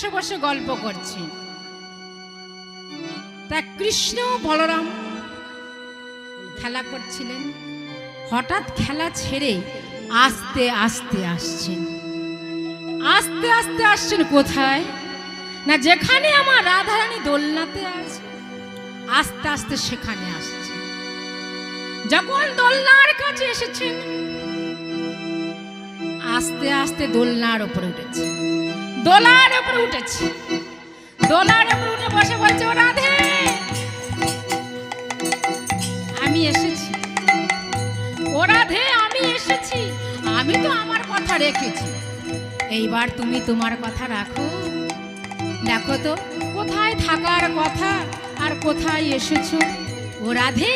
বসে বসে গল্প করছে। তা কৃষ্ণ বলরাম খেলা করছিলেন, হঠাৎ খেলা ছেড়ে আস্তে আস্তে আসছেন। আস্তে আস্তে আসছেন কোথায় না, যেখানে আমার রাধারানী দোলনাতে আছে, আস্তে আস্তে সেখানে আসছে। যখন দোলনার কাছে এসেছেন, আস্তে আস্তে দোলনার উপরে উঠেছে, দোলার উপরে উঠেছে, দোলার উপরে উঠে বসে বলছে, ও রাধে আমি এসেছি, ও রাধে আমি এসেছি, আমি তো আমার কথা রেখেছি, এইবার তুমি তোমার কথা রাখো। দেখো তো কোথায় থাকার কথা আর কোথায় এসেছো। ও রাধে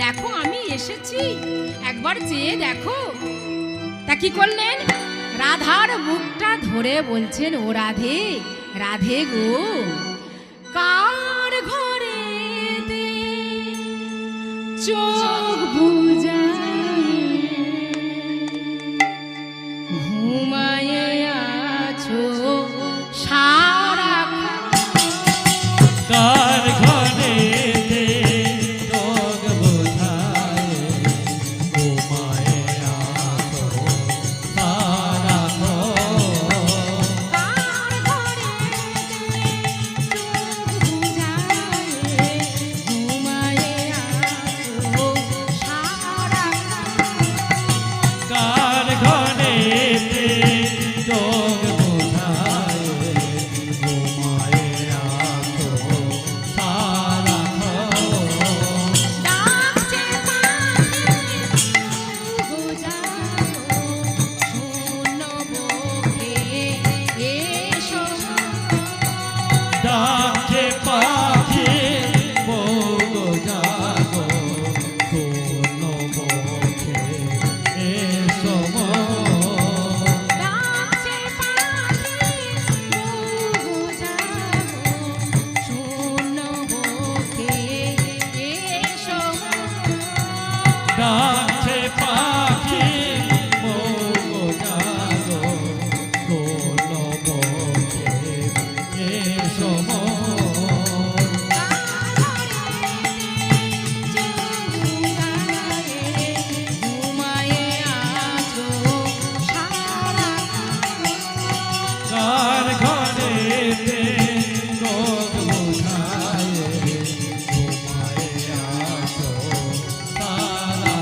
দেখো আমি এসেছি, একবার চেয়ে দেখো। তা কি করলেন, রাধার মুখটা ধরে বলছেন, ও রাধে রাধে গো, কার ঘরে চোখ বুজায় ঘুমায়ে আছো সারা, কার ঘরে চোখ বুজায় ঘুমায়ে আছো সারা, কার ঘরে চোখ বুজায় ঘুমায়ে আছো সারা, কার ঘরে চোখ বুজায় ঘুমায়ে আছো সারা, ডাকছে পাখি বুঝাও শোনো বকে এসো, ডাকে পাখি বলো জাগো শোনো মুখে এসো মো, ডাকছে পাখি বুঝাও শোনো বকে এসো, ডাকে পাখি বলো জাগো শোনো মুখে এসো মো, ঘুমায়ে আছো সারা, কার ঘরে চোখ বুঝায় ঘুমায়ে আছো সারা,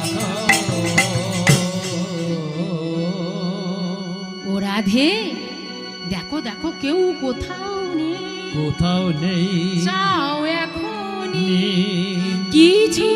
ও রাধে দেখো দেখো কেউ কোথাও নেই, কোথাও নেই যাও এখনই নেই কিছু